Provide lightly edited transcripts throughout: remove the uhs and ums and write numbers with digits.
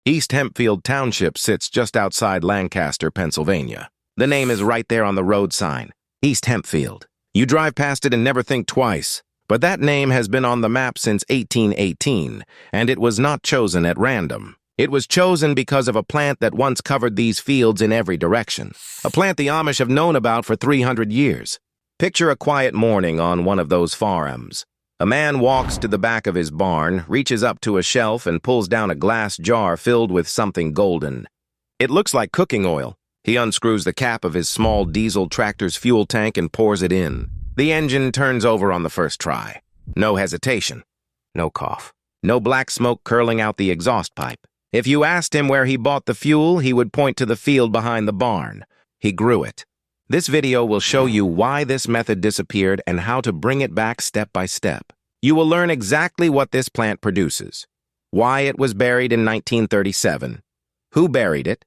East Hempfield Township sits just outside Lancaster, Pennsylvania. The name is right there on the road sign, East Hempfield. You drive past it and never think twice. But that name has been on the map since 1818, and it was not chosen at random. It was chosen because of a plant that once covered these fields in every direction, a plant the Amish have known about for 300 years. Picture a quiet morning on one of those farms. A man walks to the back of his barn, reaches up to a shelf, and pulls down a glass jar filled with something golden. It looks like cooking oil. He unscrews the cap of his small diesel tractor's fuel tank and pours it in. The engine turns over on the first try. No hesitation. No cough. No black smoke curling out the exhaust pipe. If you asked him where he bought the fuel, he would point to the field behind the barn. He grew it. This video will show you why this method disappeared and how to bring it back step by step. You will learn exactly what this plant produces, why it was buried in 1937, who buried it,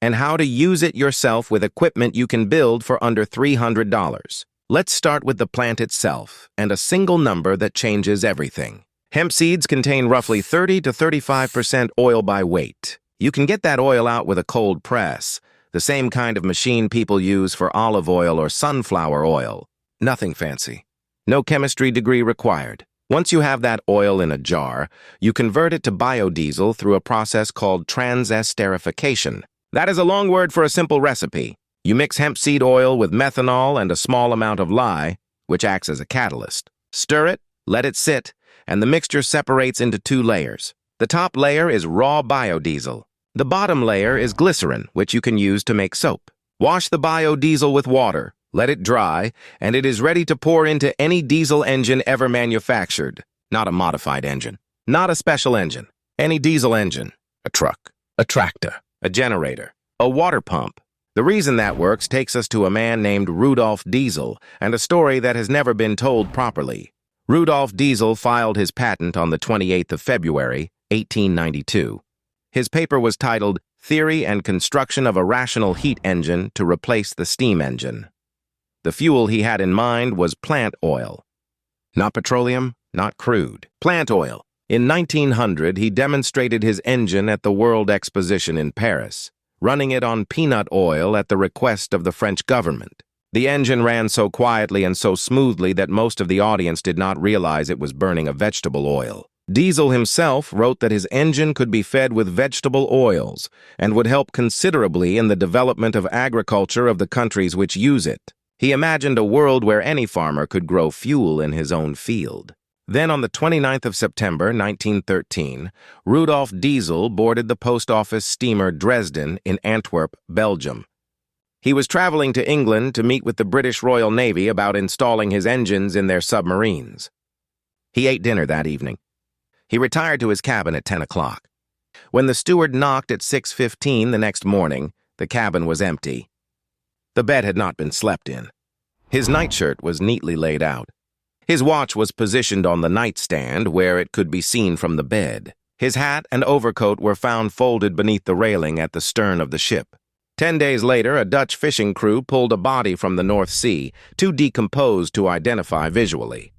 and how to use it yourself with equipment you can build for under $300. Let's start with the plant itself and a single number that changes everything. Hemp seeds contain roughly 30 to 35% oil by weight. You can get that oil out with a cold press, the same kind of machine people use for olive oil or sunflower oil. Nothing fancy. No chemistry degree required. Once you have that oil in a jar, you convert it to biodiesel through a process called transesterification. That is a long word for a simple recipe. You mix hemp seed oil with methanol and a small amount of lye, which acts as a catalyst. Stir it, let it sit, and the mixture separates into two layers. The top layer is raw biodiesel. The bottom layer is glycerin, which you can use to make soap. Wash the biodiesel with water, let it dry, and it is ready to pour into any diesel engine ever manufactured. Not a modified engine, not a special engine. Any diesel engine. A truck, a tractor, a generator, a water pump. The reason that works takes us to a man named Rudolf Diesel and a story that has never been told properly. Rudolf Diesel filed his patent on the 28th of February, 1892. His paper was titled Theory and Construction of a Rational Heat Engine to Replace the Steam Engine. The fuel he had in mind was plant oil. Not petroleum, not crude. Plant oil. In 1900, he demonstrated his engine at the World Exposition in Paris, running it on peanut oil at the request of the French government. The engine ran so quietly and so smoothly that most of the audience did not realize it was burning a vegetable oil. Diesel himself wrote that his engine could be fed with vegetable oils and would help considerably in the development of agriculture of the countries which use it. He imagined a world where any farmer could grow fuel in his own field. Then on the 29th of September, 1913, Rudolf Diesel boarded the post office steamer Dresden in Antwerp, Belgium. He was traveling to England to meet with the British Royal Navy about installing his engines in their submarines. He ate dinner that evening. He retired to his cabin at 10 o'clock. When the steward knocked at 6:15 the next morning, the cabin was empty. The bed had not been slept in. His nightshirt was neatly laid out. His watch was positioned on the nightstand where it could be seen from the bed. His hat and overcoat were found folded beneath the railing at the stern of the ship. 10 days later, a Dutch fishing crew pulled a body from the North Sea, too decomposed to identify visually.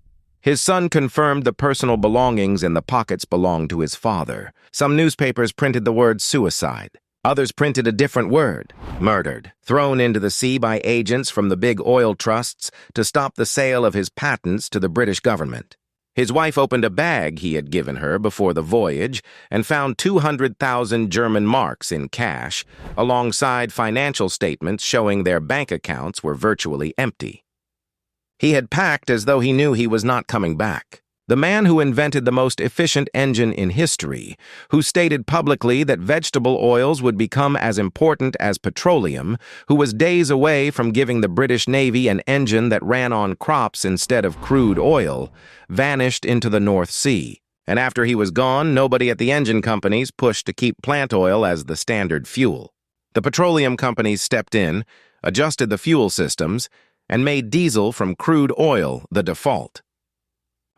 His son confirmed the personal belongings in the pockets belonged to his father. Some newspapers printed the word suicide. Others printed a different word, murdered, thrown into the sea by agents from the big oil trusts to stop the sale of his patents to the British government. His wife opened a bag he had given her before the voyage and found 200,000 German marks in cash, alongside financial statements showing their bank accounts were virtually empty. He had packed as though he knew he was not coming back. The man who invented the most efficient engine in history, who stated publicly that vegetable oils would become as important as petroleum, who was days away from giving the British Navy an engine that ran on crops instead of crude oil, vanished into the North Sea. And after he was gone, nobody at the engine companies pushed to keep plant oil as the standard fuel. The petroleum companies stepped in, adjusted the fuel systems, and made diesel from crude oil the default.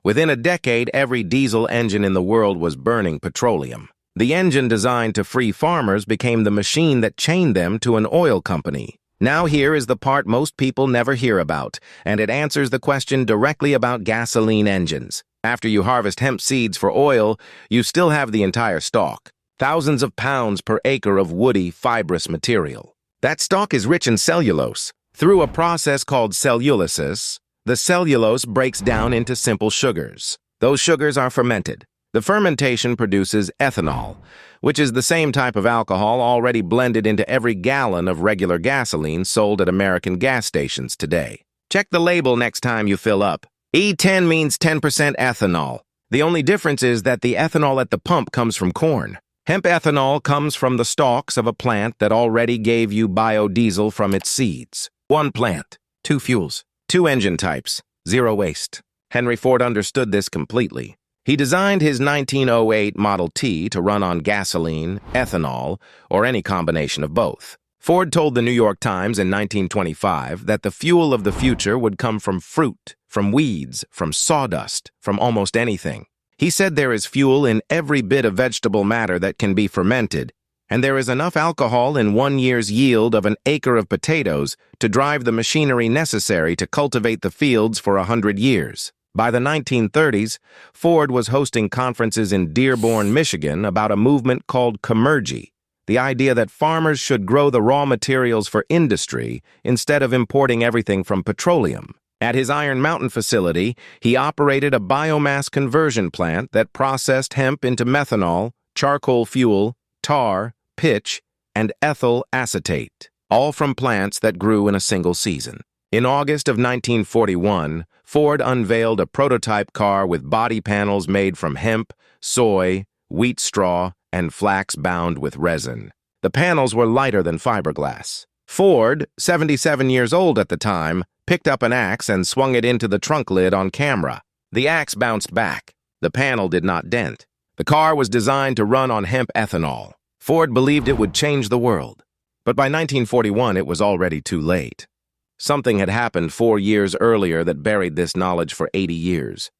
Within a decade, every diesel engine in the world was burning petroleum. The engine designed to free farmers became the machine that chained them to an oil company. Now here is the part most people never hear about, and it answers the question directly about gasoline engines. After you harvest hemp seeds for oil, you still have the entire stalk. thousands of pounds per acre of woody, fibrous material. That stalk is rich in cellulose. Through a process called cellulosis, the cellulose breaks down into simple sugars. Those sugars are fermented. The fermentation produces ethanol, which is the same type of alcohol already blended into every gallon of regular gasoline sold at American gas stations today. Check the label next time you fill up. E10 means 10% ethanol. The only difference is that the ethanol at the pump comes from corn. Hemp ethanol comes from the stalks of a plant that already gave you biodiesel from its seeds. One plant, two fuels, two engine types, zero waste. Henry Ford understood this completely. He designed his 1908 Model T to run on gasoline, ethanol, or any combination of both. Ford told the New York Times in 1925 that the fuel of the future would come from fruit, from weeds, from sawdust, from almost anything. He said there is fuel in every bit of vegetable matter that can be fermented, and there is enough alcohol in 1 year's yield of an acre of potatoes to drive the machinery necessary to cultivate the fields for 100 years. By the 1930s, Ford was hosting conferences in Dearborn, Michigan about a movement called Commergy, the idea that farmers should grow the raw materials for industry instead of importing everything from petroleum. At his Iron Mountain facility, he operated a biomass conversion plant that processed hemp into methanol, charcoal fuel, tar, pitch, and ethyl acetate, all from plants that grew in a single season. In August of 1941, Ford unveiled a prototype car with body panels made from hemp, soy, wheat straw, and flax bound with resin. The panels were lighter than fiberglass. Ford, 77 years old at the time, picked up an axe and swung it into the trunk lid on camera. The axe bounced back. The panel did not dent. The car was designed to run on hemp ethanol. Ford believed it would change the world. But by 1941, it was already too late. Something had happened 4 years earlier that buried this knowledge for 80 years.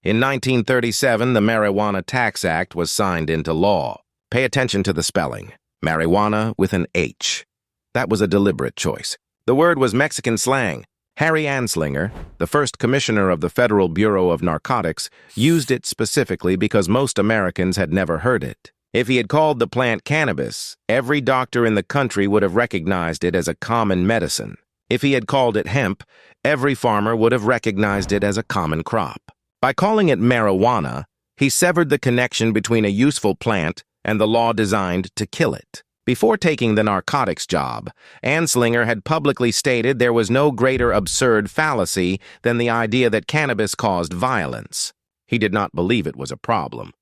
In 1937, the Marijuana Tax Act was signed into law. Pay attention to the spelling. Marijuana with an H. That was a deliberate choice. The word was Mexican slang. Harry Anslinger, the first commissioner of the Federal Bureau of Narcotics, used it specifically because most Americans had never heard it. If he had called the plant cannabis, every doctor in the country would have recognized it as a common medicine. If he had called it hemp, every farmer would have recognized it as a common crop. By calling it marijuana, he severed the connection between a useful plant and the law designed to kill it. Before taking the narcotics job, Anslinger had publicly stated there was no greater absurd fallacy than the idea that cannabis caused violence. He did not believe it was a problem.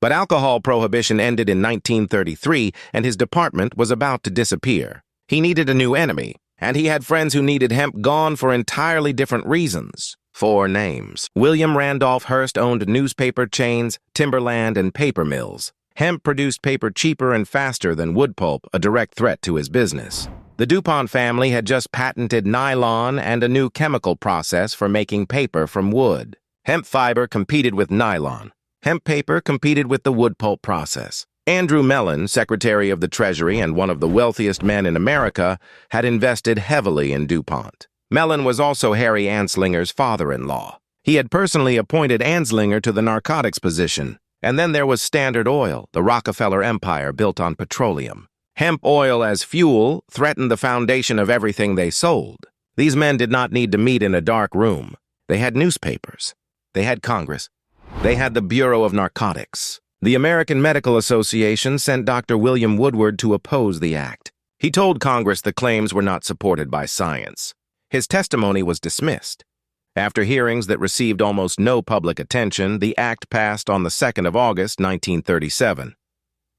But alcohol prohibition ended in 1933, and his department was about to disappear. He needed a new enemy, and he had friends who needed hemp gone for entirely different reasons. 4 names. William Randolph Hearst owned newspaper chains, timberland, and paper mills. Hemp produced paper cheaper and faster than wood pulp, a direct threat to his business. The DuPont family had just patented nylon and a new chemical process for making paper from wood. Hemp fiber competed with nylon. Hemp paper competed with the wood pulp process. Andrew Mellon, Secretary of the Treasury and one of the wealthiest men in America, had invested heavily in DuPont. Mellon was also Harry Anslinger's father-in-law. He had personally appointed Anslinger to the narcotics position. And then there was Standard Oil, the Rockefeller empire built on petroleum. Hemp oil as fuel threatened the foundation of everything they sold. These men did not need to meet in a dark room. They had newspapers. They had Congress. They had the Bureau of Narcotics. The American Medical Association sent Dr. William Woodward to oppose the act. He told Congress the claims were not supported by science. His testimony was dismissed. After hearings that received almost no public attention, the act passed on the 2nd of August, 1937.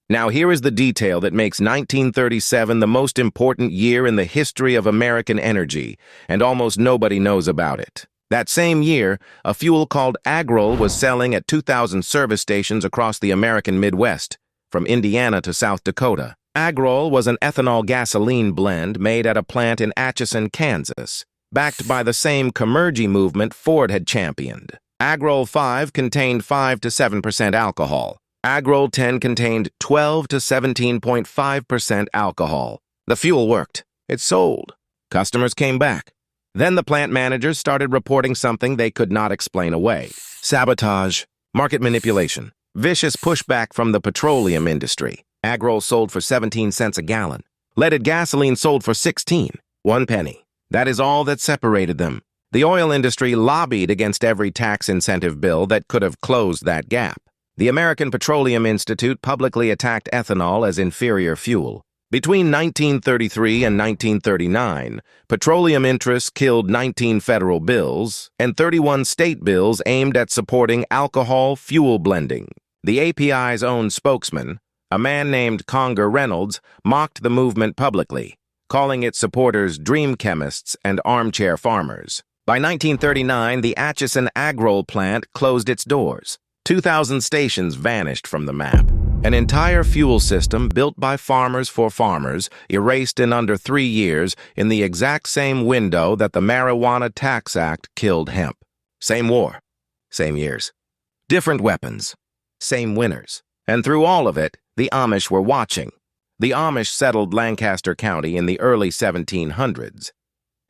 Now here is the detail that makes 1937 the most important year in the history of American energy, and almost nobody knows about it. That same year, a fuel called Agrol was selling at 2,000 service stations across the American Midwest, from Indiana to South Dakota. Agrol was an ethanol gasoline blend made at a plant in Atchison, Kansas, backed by the same Commergy movement Ford had championed. Agrol 5 contained 5 to 7% alcohol. Agrol 10 contained 12 to 17.5% alcohol. The fuel worked. It sold. Customers came back. Then the plant managers started reporting something they could not explain away. Sabotage, market manipulation, vicious pushback from the petroleum industry. Agrol sold for 17 cents a gallon. Leaded gasoline sold for 1 penny. That is all that separated them. The oil industry lobbied against every tax incentive bill that could have closed that gap. The American Petroleum Institute publicly attacked ethanol as inferior fuel. Between 1933 and 1939, petroleum interests killed 19 federal bills and 31 state bills aimed at supporting alcohol fuel blending. The API's own spokesman, a man named Conger Reynolds, mocked the movement publicly, calling its supporters dream chemists and armchair farmers. By 1939, the Atchison Agrol plant closed its doors. 2,000 stations vanished from the map. An entire fuel system built by farmers for farmers, erased in under 3 years in the exact same window that the Marijuana Tax Act killed hemp. Same war, same years. Different weapons, same winners. And through all of it, the Amish were watching. The Amish settled Lancaster County in the early 1700s.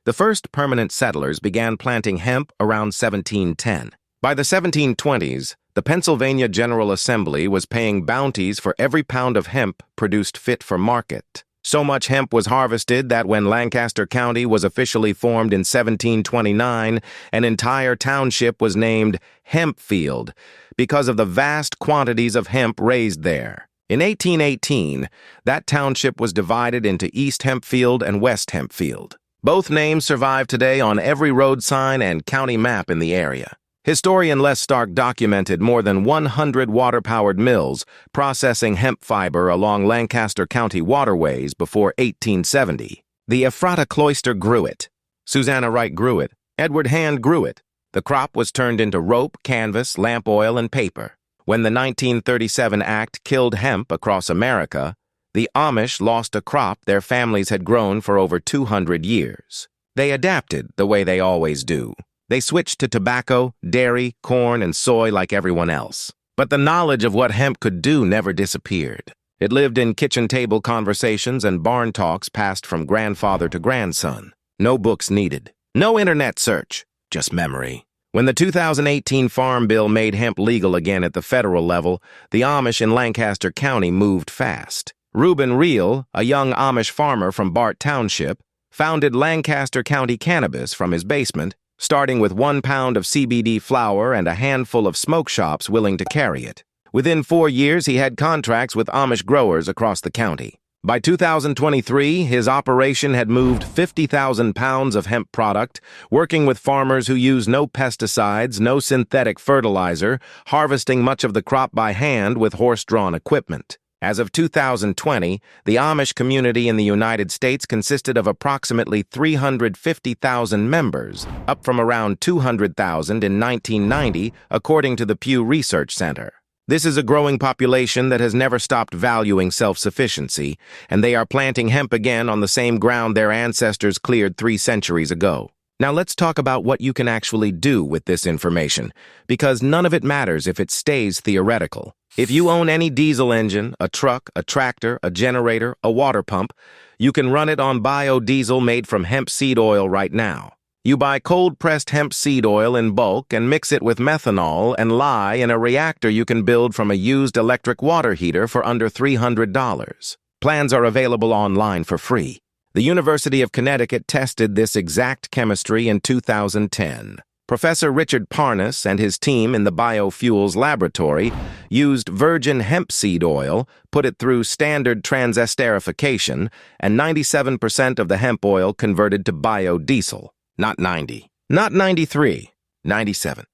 The first permanent settlers began planting hemp around 1710. By the 1720s, the Pennsylvania General Assembly was paying bounties for every pound of hemp produced fit for market. So much hemp was harvested that when Lancaster County was officially formed in 1729, an entire township was named Hempfield because of the vast quantities of hemp raised there. In 1818, that township was divided into East Hempfield and West Hempfield. Both names survive today on every road sign and county map in the area. Historian Les Stark documented more than 100 water-powered mills processing hemp fiber along Lancaster County waterways before 1870. The Ephrata Cloister grew it. Susanna Wright grew it. Edward Hand grew it. The crop was turned into rope, canvas, lamp oil, and paper. When the 1937 Act killed hemp across America, the Amish lost a crop their families had grown for over 200 years. They adapted the way they always do. They switched to tobacco, dairy, corn, and soy like everyone else. But the knowledge of what hemp could do never disappeared. It lived in kitchen table conversations and barn talks passed from grandfather to grandson. No books needed. No internet search. Just memory. When the 2018 Farm Bill made hemp legal again at the federal level, the Amish in Lancaster County moved fast. Reuben Reel, a young Amish farmer from Bart Township, founded Lancaster County Cannabis from his basement, starting with 1 pound of CBD flower and a handful of smoke shops willing to carry it. Within 4 years, he had contracts with Amish growers across the county. By 2023, his operation had moved 50,000 pounds of hemp product, working with farmers who use no pesticides, no synthetic fertilizer, harvesting much of the crop by hand with horse-drawn equipment. As of 2020, the Amish community in the United States consisted of approximately 350,000 members, up from around 200,000 in 1990, according to the Pew Research Center. This is a growing population that has never stopped valuing self-sufficiency, and they are planting hemp again on the same ground their ancestors cleared 3 centuries ago. Now let's talk about what you can actually do with this information, because none of it matters if it stays theoretical. If you own any diesel engine, a truck, a tractor, a generator, a water pump, you can run it on biodiesel made from hemp seed oil right now. You buy cold-pressed hemp seed oil in bulk and mix it with methanol and lye in a reactor you can build from a used electric water heater for under $300. Plans are available online for free. The University of Connecticut tested this exact chemistry in 2010. Professor Richard Parnas and his team in the biofuels laboratory used virgin hemp seed oil, put it through standard transesterification, and 97% of the hemp oil converted to biodiesel. Not 90. Not 93. 97.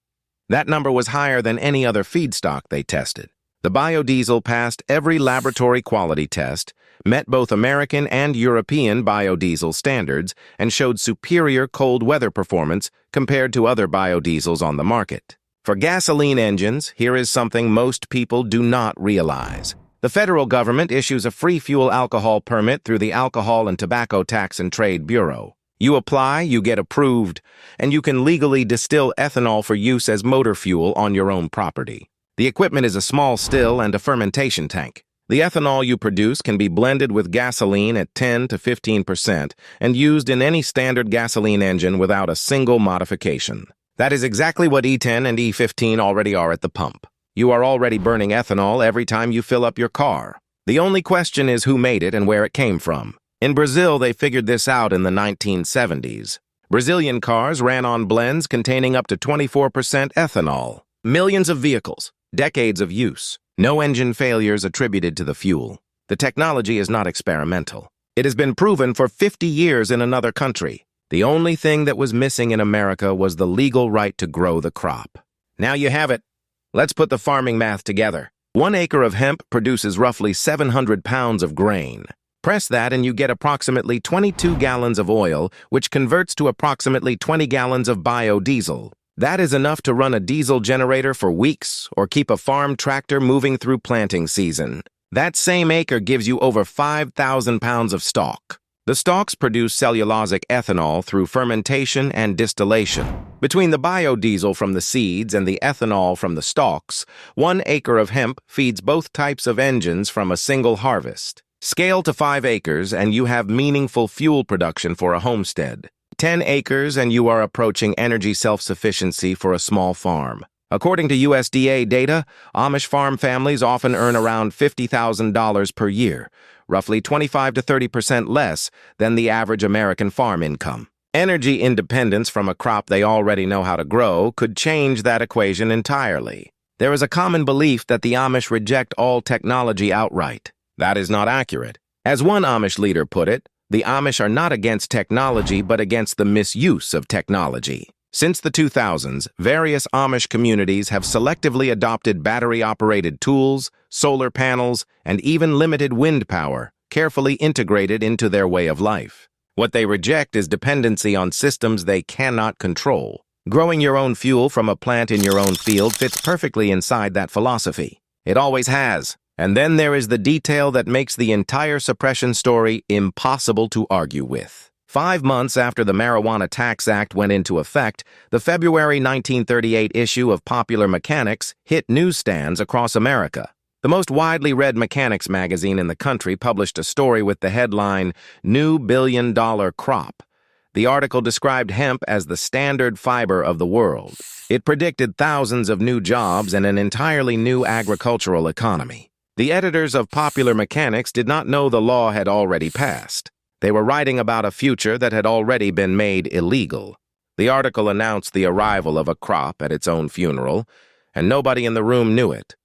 That number was higher than any other feedstock they tested. The biodiesel passed every laboratory quality test, met both American and European biodiesel standards, and showed superior cold weather performance compared to other biodiesels on the market. For gasoline engines, here is something most people do not realize. The federal government issues a free fuel alcohol permit through the Alcohol and Tobacco Tax and Trade Bureau. You apply, you get approved, and you can legally distill ethanol for use as motor fuel on your own property. The equipment is a small still and a fermentation tank. The ethanol you produce can be blended with gasoline at 10 to 15% and used in any standard gasoline engine without a single modification. That is exactly what E10 and E15 already are at the pump. You are already burning ethanol every time you fill up your car. The only question is who made it and where it came from. In Brazil, they figured this out in the 1970s. Brazilian cars ran on blends containing up to 24% ethanol. Millions of vehicles, decades of use, no engine failures attributed to the fuel. The technology is not experimental. It has been proven for 50 years in another country. The only thing that was missing in America was the legal right to grow the crop. Now you have it. Let's put the farming math together. 1 acre of hemp produces roughly 700 pounds of grain. Press that and you get approximately 22 gallons of oil, which converts to approximately 20 gallons of biodiesel. That is enough to run a diesel generator for weeks or keep a farm tractor moving through planting season. That same acre gives you over 5,000 pounds of stalk. The stalks produce cellulosic ethanol through fermentation and distillation. Between the biodiesel from the seeds and the ethanol from the stalks, 1 acre of hemp feeds both types of engines from a single harvest. Scale to 5 acres and you have meaningful fuel production for a homestead. 10 acres and you are approaching energy self-sufficiency for a small farm. According to USDA data, Amish farm families often earn around $50,000 per year, roughly 25 to 30% less than the average American farm income. Energy independence from a crop they already know how to grow could change that equation entirely. There is a common belief that the Amish reject all technology outright. That is not accurate. As one Amish leader put it, the Amish are not against technology but against the misuse of technology. Since the 2000s, various Amish communities have selectively adopted battery-operated tools, solar panels, and even limited wind power, carefully integrated into their way of life. What they reject is dependency on systems they cannot control. Growing your own fuel from a plant in your own field fits perfectly inside that philosophy. It always has. And then there is the detail that makes the entire suppression story impossible to argue with. 5 months after the Marijuana Tax Act went into effect, the February 1938 issue of Popular Mechanics hit newsstands across America. The most widely read mechanics magazine in the country published a story with the headline, "New Billion-Dollar Crop." The article described hemp as the standard fiber of the world. It predicted thousands of new jobs and an entirely new agricultural economy. The editors of Popular Mechanics did not know the law had already passed. They were writing about a future that had already been made illegal. The article announced the arrival of a crop at its own funeral, and nobody in the room knew it.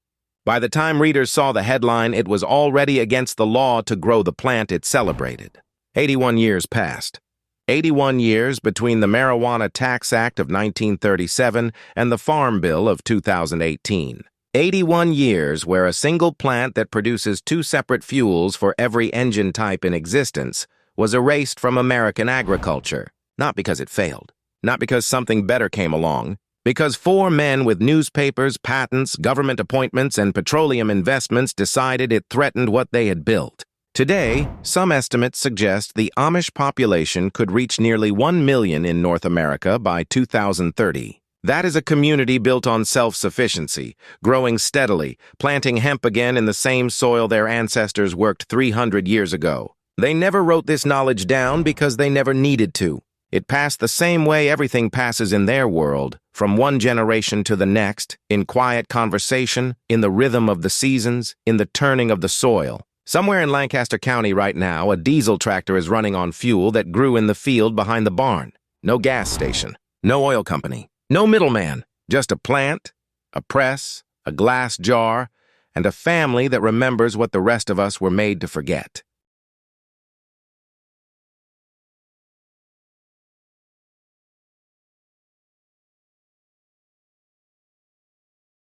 By the time readers saw the headline, it was already against the law to grow the plant it celebrated. 81 years passed. 81 years between the Marijuana Tax Act of 1937 and the Farm Bill of 2018. 81 years where a single plant that produces 2 separate fuels for every engine type in existence was erased from American agriculture. Not because it failed, not because something better came along, because 4 men with newspapers, patents, government appointments, and petroleum investments decided it threatened what they had built. Today, some estimates suggest the Amish population could reach nearly 1 million in North America by 2030. That is a community built on self-sufficiency, growing steadily, planting hemp again in the same soil their ancestors worked 300 years ago. They never wrote this knowledge down because they never needed to. It passed the same way everything passes in their world, from one generation to the next, in quiet conversation, in the rhythm of the seasons, in the turning of the soil. Somewhere in Lancaster County right now, a diesel tractor is running on fuel that grew in the field behind the barn. No gas station, no oil company. No middleman, just a plant, a press, a glass jar, and a family that remembers what the rest of us were made to forget.